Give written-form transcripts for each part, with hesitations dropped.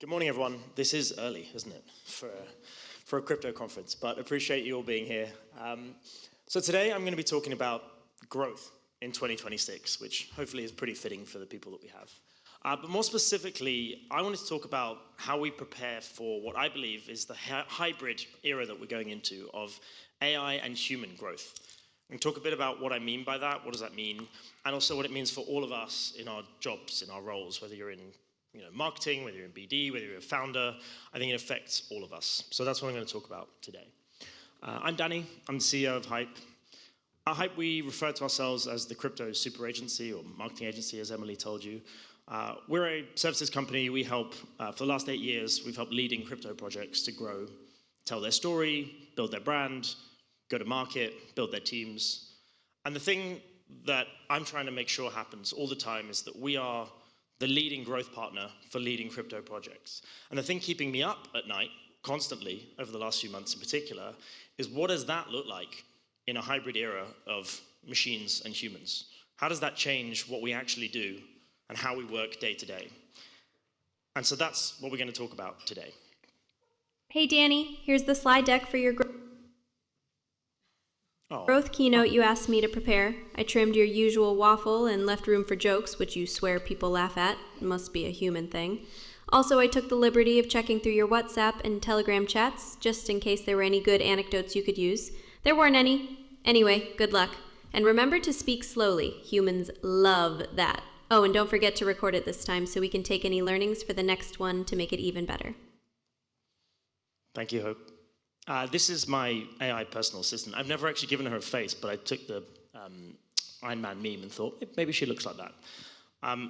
Good morning, everyone. This is early, isn't it, for a crypto conference, but appreciate you all being here. So today I'm going to be talking about growth in 2026, which hopefully is pretty fitting for the people that we have. But more specifically, I wanted to talk about how we prepare for what I believe is the hybrid era that we're going into of AI and human growth. I'm going to talk a bit about what I mean by that, what does that mean, and also what it means for all of us in our jobs, in our roles, whether you're in marketing, whether you're in BD, whether you're a founder. I think it affects all of us. So that's what I'm going to talk about today. I'm Danny. I'm the CEO of Hype. At Hype, we refer to ourselves as the crypto super agency or marketing agency, as Emily told you. We're a services company. We help, for the last 8 years, we've helped leading crypto projects to grow, tell their story, build their brand, go to market, build their teams. And the thing that I'm trying to make sure happens all the time is that we are the leading growth partner for leading crypto projects. And the thing keeping me up at night, constantly, over the last few months in particular, is what does that look like in a hybrid era of machines and humans? How does that change what we actually do and how we work day to day? And so that's what we're going to talk about today. Hey Danny, here's the slide deck for your growth keynote you asked me to prepare. I trimmed your usual waffle and left room for jokes, which you swear people laugh at. It must be a human thing. Also, I took the liberty of checking through your WhatsApp and Telegram chats, just in case there were any good anecdotes you could use. There weren't any. Anyway, good luck. And remember to speak slowly. Humans love that. Oh, and don't forget to record it this time so we can take any learnings for the next one to make it even better. Thank you, Hope. This is my AI personal assistant. I've never actually given her a face, but I took the Iron Man meme and thought, maybe she looks like that.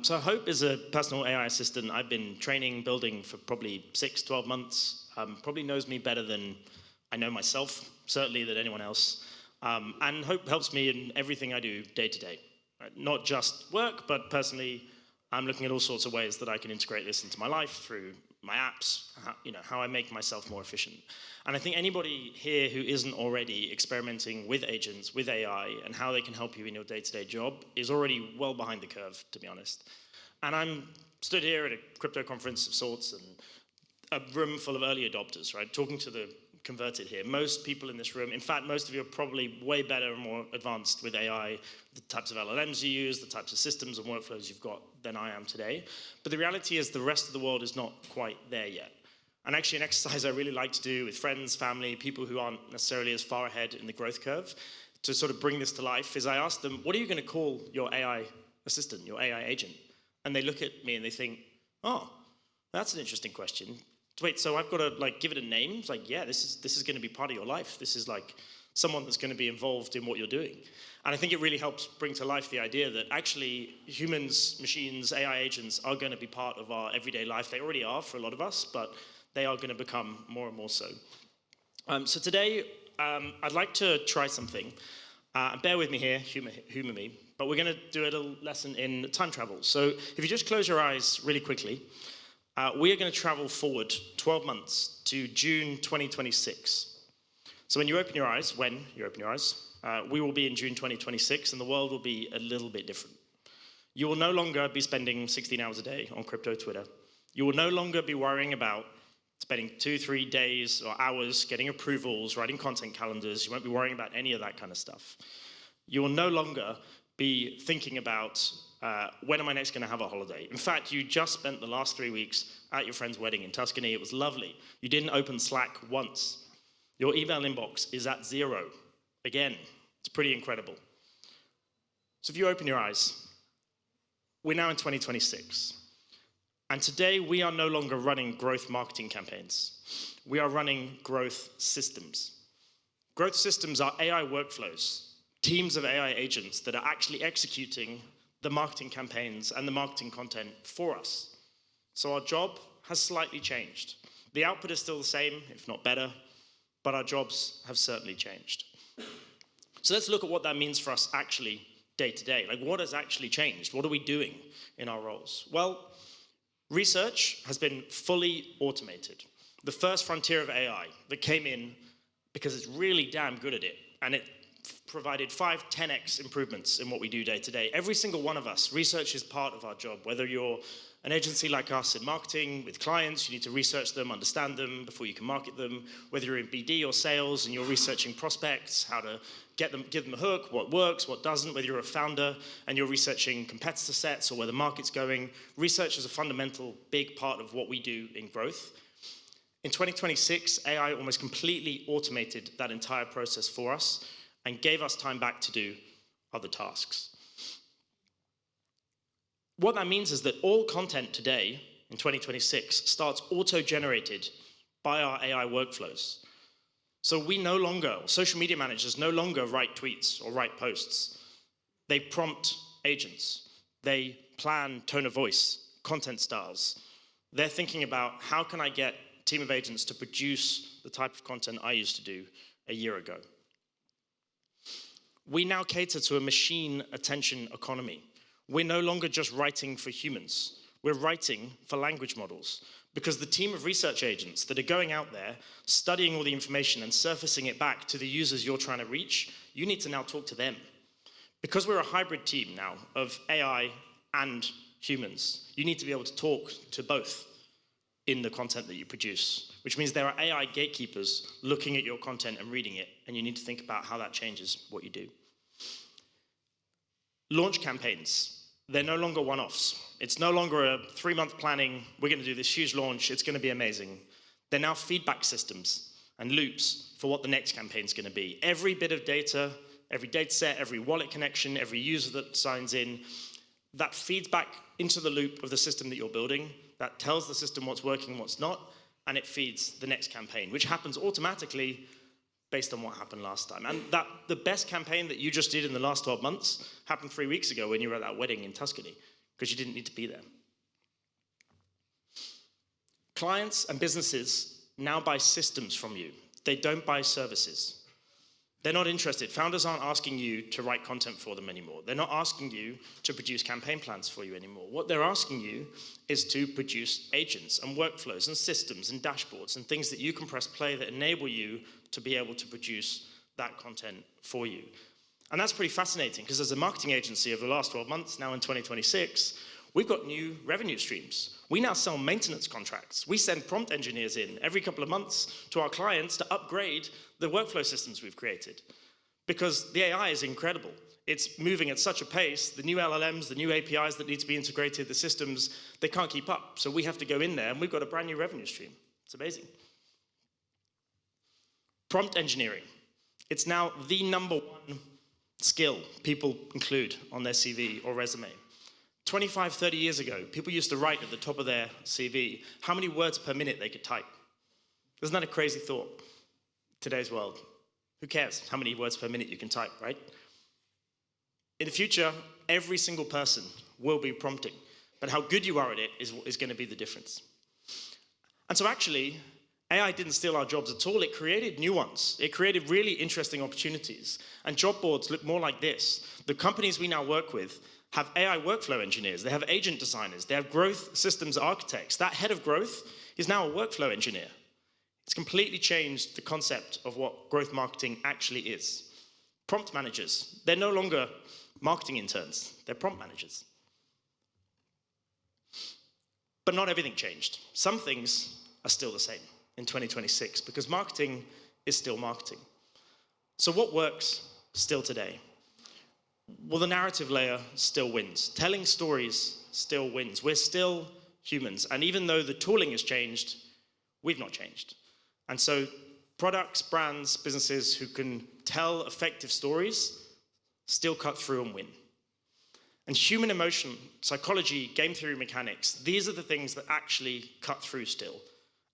So Hope is a personal AI assistant I've been training, building for probably 6-12 months. Probably knows me better than I know myself, certainly than anyone else. And Hope helps me in everything I do day to day. Right? Not just work, but personally, I'm looking at all sorts of ways that I can integrate this into my life through my apps, how I make myself more efficient. And I think anybody here who isn't already experimenting with agents, with AI, and how they can help you in your day-to-day job is already well behind the curve, to be honest. And I'm stood here at a crypto conference of sorts and a room full of early adopters, right? Talking to the converted here. Most people in this room, in fact, most of you are probably way better and more advanced with AI, the types of LLMs you use, the types of systems and workflows you've got than I am today. But the reality is the rest of the world is not quite there yet. And actually an exercise I really like to do with friends, family, people who aren't necessarily as far ahead in the growth curve to sort of bring this to life is I ask them, what are you going to call your AI assistant, your AI agent? And they look at me and they think, oh, that's an interesting question. Wait, so I've got to give it a name? It's like, yeah, this is going to be part of your life. This is like someone that's going to be involved in what you're doing. And I think it really helps bring to life the idea that actually humans, machines, AI agents are going to be part of our everyday life. They already are for a lot of us, but they are going to become more and more so. So today, I'd like to try something. Bear with me here, humor me, but we're going to do a little lesson in time travel. So if you just close your eyes really quickly, we are going to travel forward 12 months to June 2026. So when you open your eyes, we will be in June 2026, and the world will be a little bit different. You will no longer be spending 16 hours a day on crypto Twitter. You will no longer be worrying about spending 2-3 days or hours getting approvals, writing content calendars. You won't be worrying about any of that kind of stuff. You will no longer be thinking about when am I next going to have a holiday. In fact, you just spent the last 3 weeks at your friend's wedding in Tuscany. It was lovely. You didn't open Slack once. Your email inbox is at 0. Again, it's pretty incredible. So if you open your eyes, we're now in 2026. And today, we are no longer running growth marketing campaigns. We are running growth systems. Growth systems are AI workflows, teams of AI agents that are actually executing the marketing campaigns and the marketing content for us. So our job has slightly changed. The output is still the same, if not better, but our jobs have certainly changed. So let's look at what that means for us actually day to day. Like, what has actually changed? What are we doing in our roles? Well, research has been fully automated. The first frontier of AI that came in because it's really damn good at it, and it provided 5-10x improvements in what we do day to day. Every single one of us, research is part of our job. Whether you're an agency like us in marketing with clients, you need to research them, understand them before you can market them. Whether you're in BD or sales and you're researching prospects, how to give them a hook, what works, what doesn't. Whether you're a founder and you're researching competitor sets or where the market's going, research is a fundamental big part of what we do in growth. In 2026, AI almost completely automated that entire process for us and gave us time back to do other tasks. What that means is that all content today in 2026 starts auto-generated by our AI workflows. So we no longer, social media managers no longer write tweets or write posts. They prompt agents. They plan tone of voice, content styles. They're thinking about how can I get a team of agents to produce the type of content I used to do a year ago. We now cater to a machine attention economy. We're no longer just writing for humans. We're writing for language models because the team of research agents that are going out there, studying all the information and surfacing it back to the users you're trying to reach, you need to now talk to them. Because we're a hybrid team now of AI and humans, you need to be able to talk to both in the content that you produce, which means there are AI gatekeepers looking at your content and reading it, and you need to think about how that changes what you do. Launch campaigns. They're no longer one-offs. It's no longer a 3-month planning, we're going to do this huge launch, it's going to be amazing. They're now feedback systems and loops for what the next campaign is going to be. Every bit of data, every data set, every wallet connection, every user that signs in, that feeds back into the loop of the system that you're building, that tells the system what's working and what's not, and it feeds the next campaign, which happens automatically based on what happened last time. And the best campaign that you just did in the last 12 months happened 3 weeks ago when you were at that wedding in Tuscany, because you didn't need to be there. Clients and businesses now buy systems from you. They don't buy services. They're not interested. Founders aren't asking you to write content for them anymore. They're not asking you to produce campaign plans for you anymore. What they're asking you is to produce agents and workflows and systems and dashboards and things that you can press play that enable you to be able to produce that content for you. And that's pretty fascinating because as a marketing agency over the last 12 months, now in 2026, we've got new revenue streams. We now sell maintenance contracts. We send prompt engineers in every couple of months to our clients to upgrade the workflow systems we've created. Because the AI is incredible. It's moving at such a pace, the new LLMs, the new APIs that need to be integrated, the systems, they can't keep up. So we have to go in there and we've got a brand new revenue stream. It's amazing. Prompt engineering. It's now the #1 skill people include on their CV or resume. 25, 30 years ago, people used to write at the top of their CV how many words per minute they could type. Isn't that a crazy thought? Today's world. Who cares how many words per minute you can type, right? In the future, every single person will be prompting, but how good you are at it is going to be the difference. And so actually, AI didn't steal our jobs at all. It created new ones. It created really interesting opportunities. And job boards look more like this. The companies we now work with have AI workflow engineers. They have agent designers. They have growth systems architects. That head of growth is now a workflow engineer. It's completely changed the concept of what growth marketing actually is. Prompt managers. They're no longer marketing interns. They're prompt managers. But not everything changed. Some things are still the same in 2026 because marketing is still marketing. So what works still today? Well, the narrative layer still wins. Telling stories still wins. We're still humans. And even though the tooling has changed, we've not changed. And so products, brands, businesses who can tell effective stories still cut through and win. And human emotion, psychology, game theory mechanics, these are the things that actually cut through still,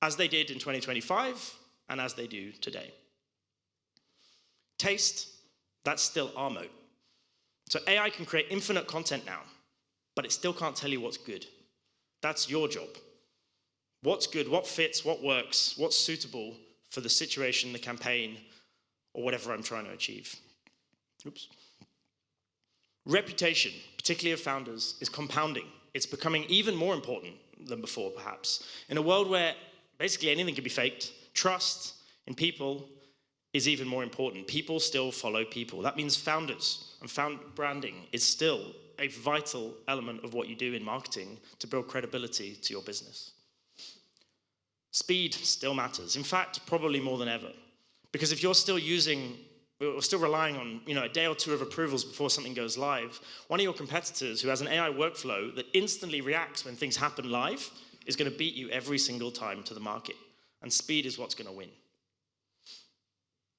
as they did in 2025 and as they do today. Taste, that's still our moat. So AI can create infinite content now, but it still can't tell you what's good. That's your job. What's good, what fits, what works, what's suitable for the situation, the campaign, or whatever I'm trying to achieve. Oops. Reputation, particularly of founders, is compounding. It's becoming even more important than before, perhaps. In a world where basically anything can be faked, trust in people is even more important. People still follow people. That means founders and branding is still a vital element of what you do in marketing to build credibility to your business. Speed still matters. In fact, probably more than ever. Because if you're still relying on a day or two of approvals before something goes live, one of your competitors who has an AI workflow that instantly reacts when things happen live is going to beat you every single time to the market. And speed is what's going to win.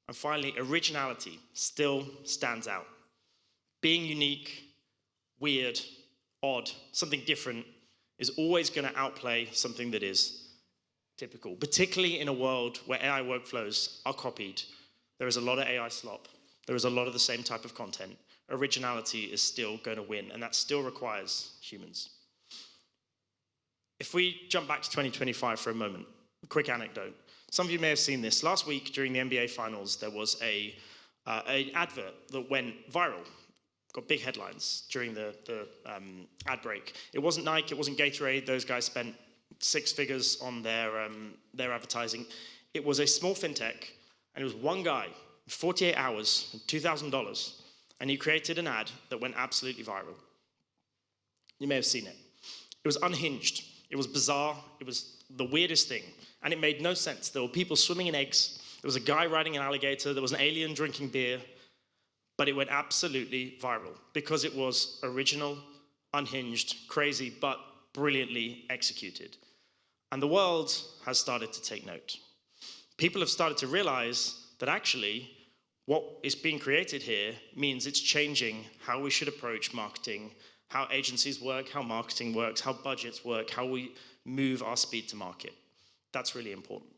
And finally, originality still stands out. Being unique, weird, odd, something different is always going to outplay something that is typical, particularly in a world where AI workflows are copied. There is a lot of AI slop. There is a lot of the same type of content. Originality is still going to win, and that still requires humans. If we jump back to 2025 for a moment, a quick anecdote. Some of you may have seen this. Last week during the NBA Finals, there was an advert that went viral. Got big headlines during the ad break. It wasn't Nike, it wasn't Gatorade. Those guys spent 6 figures on their advertising. It was a small fintech, and it was one guy, 48 hours, $2,000, and he created an ad that went absolutely viral. You may have seen it. It was unhinged. It was bizarre. It was the weirdest thing, and it made no sense. There were people swimming in eggs. There was a guy riding an alligator. There was an alien drinking beer, but it went absolutely viral because it was original, unhinged, crazy, but brilliantly executed. And the world has started to take note. People have started to realize that actually what is being created here means it's changing how we should approach marketing, how agencies work, how marketing works, how budgets work, how we move our speed to market. That's really important.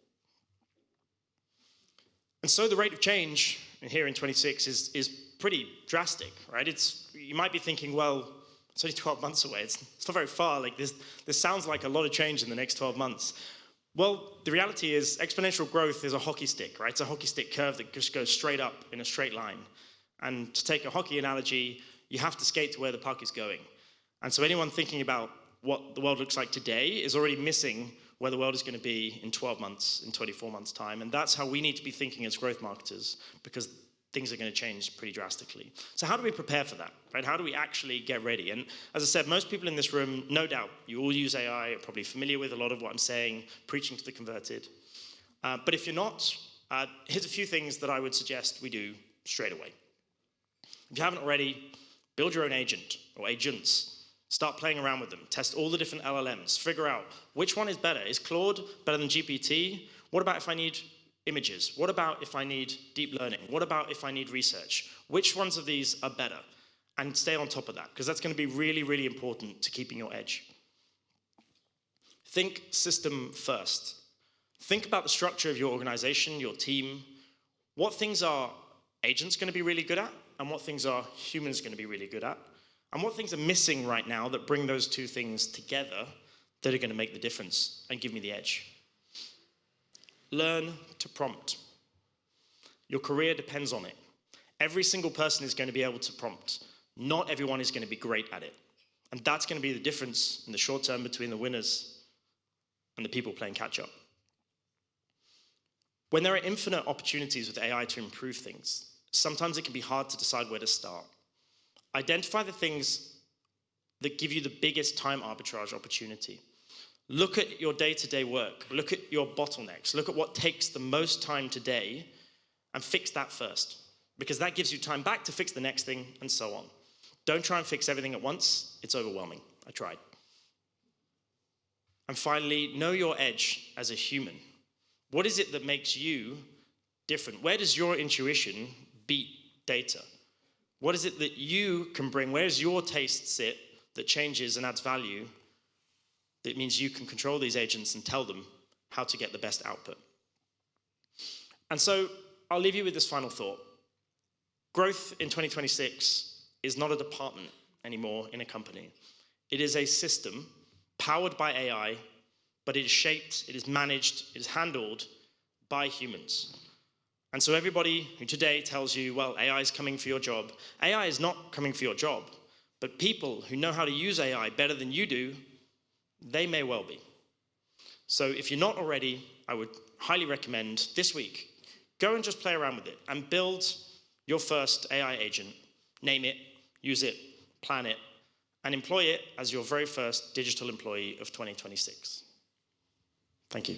And so the rate of change here in 26 is pretty drastic, right? You might be thinking, well, it's only 12 months away. It's not very far. Like this sounds like a lot of change in the next 12 months. Well, the reality is exponential growth is a hockey stick, right? It's a hockey stick curve that just goes straight up in a straight line. And to take a hockey analogy, you have to skate to where the puck is going. And so anyone thinking about what the world looks like today is already missing where the world is going to be in 12 months, in 24 months' time. And that's how we need to be thinking as growth marketers, because things are going to change pretty drastically. So how do we prepare for that, right? How do we actually get ready? And as I said, most people in this room, no doubt, you all use AI, are probably familiar with a lot of what I'm saying, preaching to the converted. But if you're not, here's a few things that I would suggest we do straight away. If you haven't already, build your own agent or agents. Start playing around with them. Test all the different LLMs. Figure out which one is better. Is Claude better than GPT? What about if I need images? What about if I need deep learning? What about if I need research? Which ones of these are better? And stay on top of that, because that's going to be really, really important to keeping your edge. Think system first. Think about the structure of your organization, your team. What things are agents going to be really good at, and what things are humans going to be really good at? And what things are missing right now that bring those two things together that are going to make the difference and give me the edge? Learn to prompt. Your career depends on it. Every single person is going to be able to prompt. Not everyone is going to be great at it. And that's going to be the difference in the short term between the winners and the people playing catch up. When there are infinite opportunities with AI to improve things, sometimes it can be hard to decide where to start. Identify the things that give you the biggest time arbitrage opportunity. Look at your day-to-day work. Look at your bottlenecks. Look at what takes the most time today and fix that first, because that gives you time back to fix the next thing and so on. Don't try and fix everything at once. It's overwhelming. I tried. And finally, know your edge as a human. What is it that makes you different? Where does your intuition beat data? What is it that you can bring? Where does your taste sit that changes and adds value that means you can control these agents and tell them how to get the best output? And so I'll leave you with this final thought. Growth in 2026 is not a department anymore in a company. It is a system powered by AI, but it is shaped, it is managed, it is handled by humans. And so everybody who today tells you, well, AI is coming for your job, AI is not coming for your job, but people who know how to use AI better than you do, they may well be. So if you're not already, I would highly recommend this week, Go and just play around with it and build your first AI agent. Name it, use it, plan it, and employ it as your very first digital employee of 2026. Thank you.